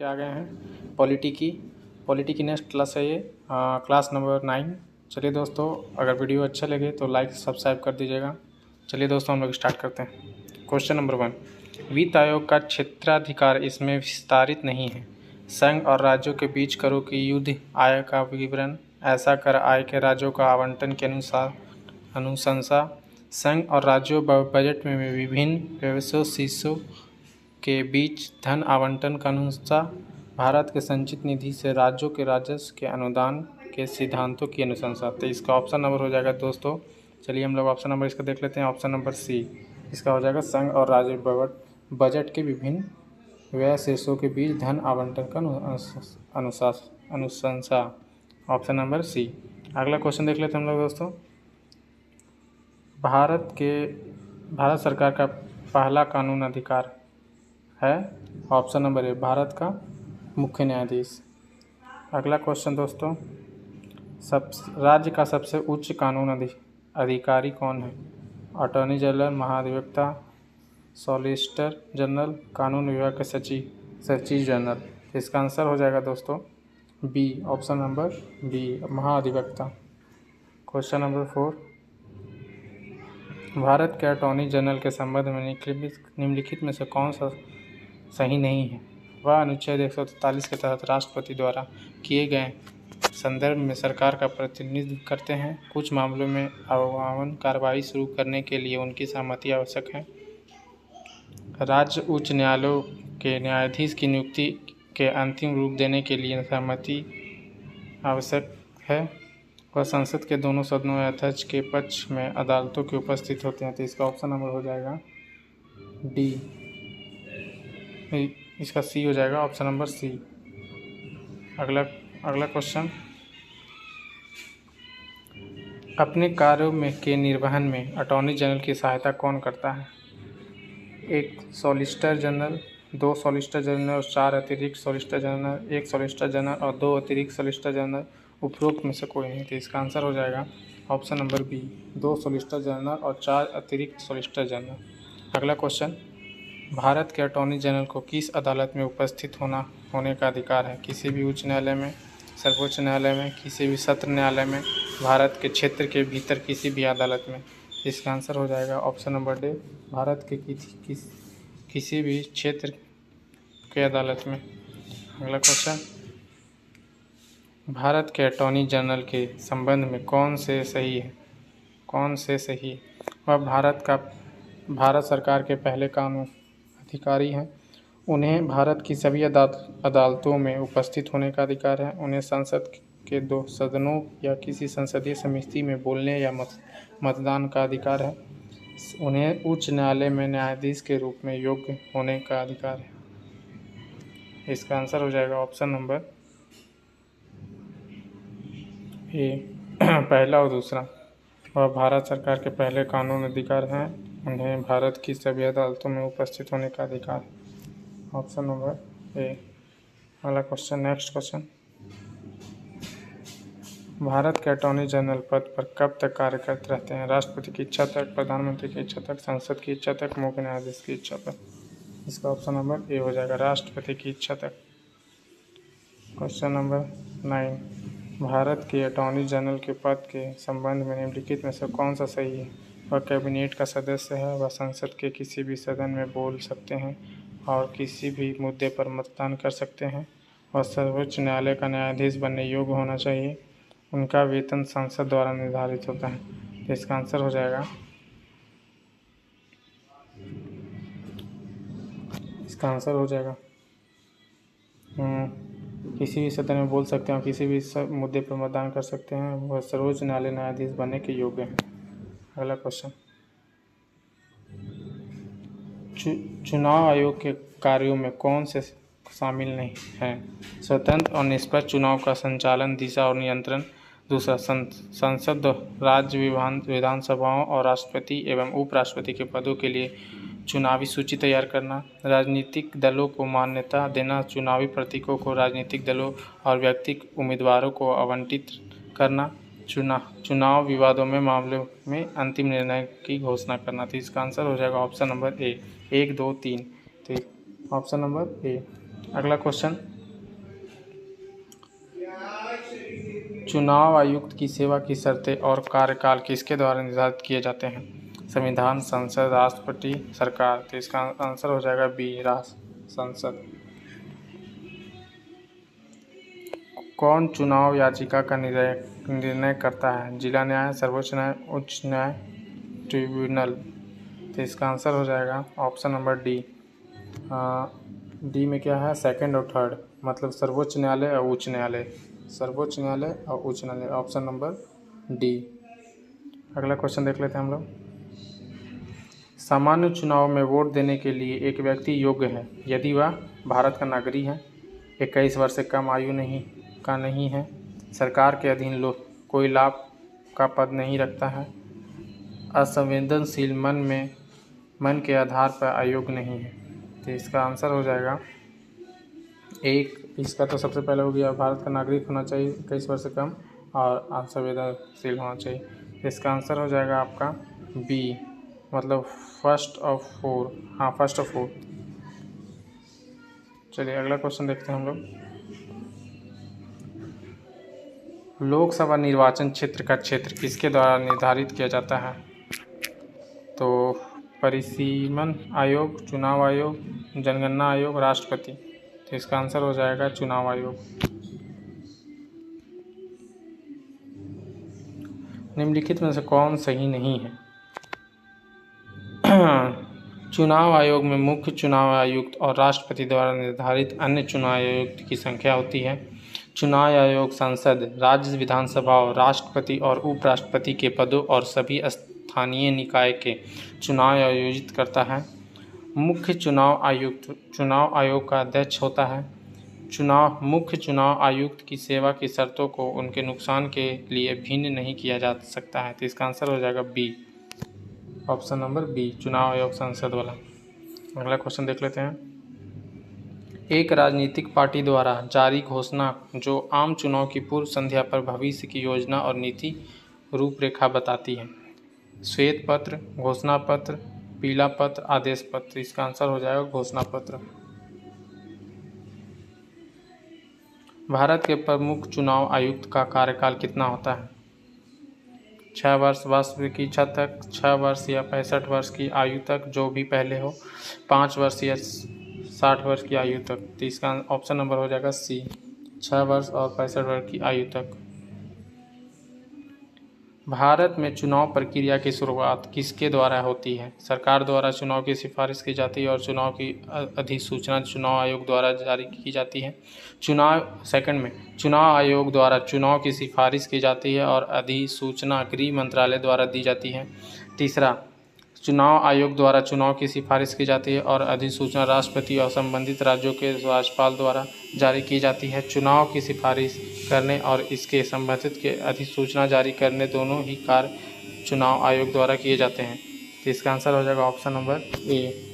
के आ गए हैं पॉलिटी की नेक्स्ट क्लास है ये, क्लास नंबर 9। चलिए दोस्तों, अगर वीडियो अच्छा लगे तो लाइक सब्सक्राइब कर दीजिएगा। चलिए दोस्तों, हम लोग स्टार्ट करते हैं। क्वेश्चन नंबर 1, वित्त आयोग का क्षेत्राधिकार इसमें विस्तारित नहीं है। संघ और राज्यों के बीच करों की युद्ध आय का विवरण, ऐसा कर आय के राज्यों का आवंटन के अनुशंसा, संघ और राज्यों बजट में विभिन्न व्यवसायों के बीच धन आवंटन का अनुशंसा, भारत के संचित निधि से राज्यों के राजस्व के अनुदान के सिद्धांतों की अनुशंसा। तो इसका ऑप्शन नंबर हो जाएगा दोस्तों। चलिए हम लोग ऑप्शन नंबर इसका देख लेते हैं। ऑप्शन नंबर सी इसका हो जाएगा, संघ और राज्य बजट के विभिन्न व्यय शीर्षों के बीच धन आवंटन का अनुशंसा। Option number C. अगला क्वेश्चन देख लेते हैं हम लोग दोस्तों। भारत सरकार का पहला कानून अधिकार है। ऑप्शन नंबर ए, भारत का मुख्य न्यायाधीश। अगला क्वेश्चन दोस्तों, राज्य का सबसे उच्च कानून अधिकारी कौन है। अटॉर्नी जनरल, महाधिवक्ता, सॉलिसिटर जनरल, कानून विभाग के सचिव जनरल। इसका आंसर हो जाएगा दोस्तों बी, ऑप्शन नंबर बी, महाधिवक्ता। क्वेश्चन नंबर 4, भारत के अटॉर्नी जनरल के संबंध में निम्नलिखित में से कौन सा सही नहीं है। वह अनुच्छेद 143 के तहत राष्ट्रपति द्वारा किए गए संदर्भ में सरकार का प्रतिनिधित्व करते हैं। कुछ मामलों में अवमानना कार्रवाई शुरू करने के लिए उनकी सहमति आवश्यक है। राज्य उच्च न्यायालयों के न्यायाधीश की नियुक्ति के अंतिम रूप देने के लिए सहमति आवश्यक है। वह संसद के दोनों सदनों या अध्यक्ष के पक्ष में अदालतों के उपस्थित होते हैं। तो इसका ऑप्शन नंबर हो जाएगा डी, इसका सी हो जाएगा, ऑप्शन नंबर सी। अगला क्वेश्चन, अपने कार्यों में के निर्वहन में अटॉर्नी जनरल की सहायता कौन करता है। 1 सॉलिसिटर जनरल, 2 सॉलिसिटर जनरल और 4 अतिरिक्त सॉलिसिटर जनरल, 1 सॉलिसिटर जनरल और 2 अतिरिक्त सॉलिसिटर जनरल, उपरोक्त में से कोई नहीं। तो इसका आंसर हो जाएगा option number B, 2 solicitor general और 4 अतिरिक्त सॉलिसिटर जनरल। अगला क्वेश्चन, भारत के अटॉर्नी जनरल को किस अदालत में उपस्थित होने का अधिकार है। किसी भी उच्च न्यायालय में, सर्वोच्च न्यायालय में, किसी भी सत्र न्यायालय में, भारत के क्षेत्र के भीतर किसी भी अदालत में। इसका आंसर हो जाएगा ऑप्शन नंबर डी, भारत के किसी भी क्षेत्र के अदालत में। अगला क्वेश्चन, भारत के अटॉर्नी जनरल के संबंध में कौन से सही है। वह भारत सरकार के पहले कानून अधिकारी हैं। उन्हें भारत की सभी अदालतों में उपस्थित होने का अधिकार है। उन्हें संसद के 2 सदनों या किसी संसदीय समिति में बोलने या मतदान का अधिकार है। उन्हें उच्च न्यायालय में न्यायाधीश के रूप में योग्य होने का अधिकार है। इसका आंसर हो जाएगा ऑप्शन नंबर ए, पहला और दूसरा। वह भारत सरकार के पहले कानून अधिकार हैं। उन्हें भारत की सभी अदालतों में उपस्थित होने का अधिकार है। Option number A. अगला क्वेश्चन, नेक्स्ट क्वेश्चन, भारत के अटॉर्नी जनरल पद पर कब तक कार्यरत रहते हैं। राष्ट्रपति की इच्छा तक, प्रधानमंत्री की इच्छा तक, संसद की इच्छा तक, मुख्य न्यायाधीश की इच्छा तक। इसका ऑप्शन नंबर ए हो जाएगा, राष्ट्रपति की इच्छा तक। क्वेश्चन नंबर 9, भारत के अटॉर्नी जनरल के पद के संबंध में निम्नलिखित में से कौन सा सही है। वह कैबिनेट का सदस्य है। वह संसद के किसी भी सदन में बोल सकते हैं और किसी भी मुद्दे पर मतदान कर सकते हैं। वह सर्वोच्च न्यायालय का न्यायाधीश बनने योग्य होना चाहिए। उनका वेतन संसद द्वारा निर्धारित होता है। तो इसका आंसर हो जाएगा, किसी भी सदन में बोल सकते हैं और किसी भी मुद्दे पर मतदान कर सकते हैं। वह सर्वोच्च न्यायालय न्यायाधीश बनने के योग्य हैं। अगला क्वेश्चन, चुनाव आयोग के कार्यों में कौन से शामिल नहीं हैं। स्वतंत्र और निष्पक्ष चुनाव का संचालन, दिशा और नियंत्रण। दूसरा, संसद, राज्य विधानसभाओं और राष्ट्रपति एवं उपराष्ट्रपति के पदों के लिए चुनावी सूची तैयार करना। राजनीतिक दलों को मान्यता देना। चुनावी प्रतीकों को राजनीतिक दलों और व्यक्तिगत उम्मीदवारों को आवंटित करना। चुनाव विवादों में मामलों में अंतिम निर्णय की घोषणा करना। तो इसका आंसर हो जाएगा ऑप्शन नंबर ए, 1, 2, 3। तो ऑप्शन नंबर ए। अगला क्वेश्चन, चुनाव आयुक्त की सेवा की शर्तें और कार्यकाल किसके द्वारा निर्धारित किए जाते हैं? संविधान, संसद, राष्ट्रपति, सरकार। तो इसका आंसर हो जाएगा बी, संसद। कौन चुनाव याचिका का निर्णय करता है? जिला न्याय, सर्वोच्च न्याय, उच्च न्याय, ट्रिब्यूनल। तो इसका आंसर हो जाएगा ऑप्शन नंबर डी। डी में क्या है? सेकंड और थर्ड, मतलब सर्वोच्च न्यायालय और उच्च न्यायालय। सर्वोच्च न्यायालय और उच्च न्यायालय, ऑप्शन नंबर डी। अगला क्वेश्चन देख लेते हैं हम लोग। सामान्य चुनाव में वोट देने के लिए एक व्यक्ति योग्य है यदि वह भारत का नागरिक है, 21 वर्ष से कम आयु नहीं है, सरकार के अधीन कोई लाभ का पद नहीं रखता है, असंवेदनशील मन के आधार पर अयोग्य नहीं है। तो इसका आंसर हो जाएगा एक, इसका तो सबसे पहले हो गया भारत का नागरिक होना चाहिए, 21 वर्ष से कम, और असंवेदनशील होना चाहिए। इसका आंसर हो जाएगा आपका बी, मतलब फर्स्ट ऑफ फोर। हाँ, फर्स्ट ऑफ फोर। चलिए अगला क्वेश्चन देखते हैं हम लोग। लोकसभा निर्वाचन क्षेत्र का क्षेत्र किसके द्वारा निर्धारित किया जाता है? तो परिसीमन आयोग, चुनाव आयोग, जनगणना आयोग, राष्ट्रपति। तो इसका आंसर हो जाएगा चुनाव आयोग। निम्नलिखित में से कौन सही नहीं है? चुनाव आयोग में मुख्य चुनाव आयुक्त और राष्ट्रपति द्वारा निर्धारित अन्य चुनाव आयुक्त की संख्या होती है। चुनाव आयोग संसद, राज्य विधानसभा और राष्ट्रपति और उपराष्ट्रपति के पदों और सभी स्थानीय निकाय के चुनाव आयोजित करता है। मुख्य चुनाव आयुक्त चुनाव आयोग का अध्यक्ष होता है। मुख्य चुनाव आयुक्त की सेवा की शर्तों को उनके नुकसान के लिए भिन्न नहीं किया जा सकता है। तो इसका आंसर हो जाएगा बी, ऑप्शन नंबर बी, चुनाव आयोग संसद वाला। अगला क्वेश्चन देख लेते हैं। एक राजनीतिक पार्टी द्वारा जारी घोषणा जो आम चुनाव की पूर्व संध्या पर भविष्य की योजना और नीति रूपरेखा बताती है। श्वेत पत्र, घोषणा पत्र, पीला पत्र, आदेश पत्र। इसका आंसर हो जाएगा घोषणा पत्र। भारत के प्रमुख चुनाव आयुक्त का कार्यकाल कितना होता है? 6 वर्ष, वास्तविक इच्छा तक, 6 वर्ष या 65 वर्ष की आयु तक, जो भी पहले हो, 5 वर्ष या 60 वर्ष की आयु तक। तो इसका ऑप्शन नंबर हो जाएगा सी, 6 वर्ष और 65 वर्ष की आयु तक। भारत में चुनाव प्रक्रिया की शुरुआत किसके द्वारा होती है? सरकार द्वारा चुनाव की सिफारिश की जाती है और चुनाव की अधिसूचना चुनाव आयोग द्वारा जारी की जाती है। चुनाव आयोग द्वारा चुनाव की सिफारिश की जाती है और अधिसूचना गृह मंत्रालय द्वारा दी जाती है। तीसरा, चुनाव आयोग द्वारा चुनाव की सिफारिश की जाती है और अधिसूचना राष्ट्रपति और संबंधित राज्यों के राज्यपाल द्वारा जारी की जाती है। चुनाव की सिफारिश करने और इसके संबंधित के अधिसूचना जारी करने दोनों ही कार्य चुनाव आयोग द्वारा किए जाते हैं। तो इसका आंसर हो जाएगा ऑप्शन नंबर ए।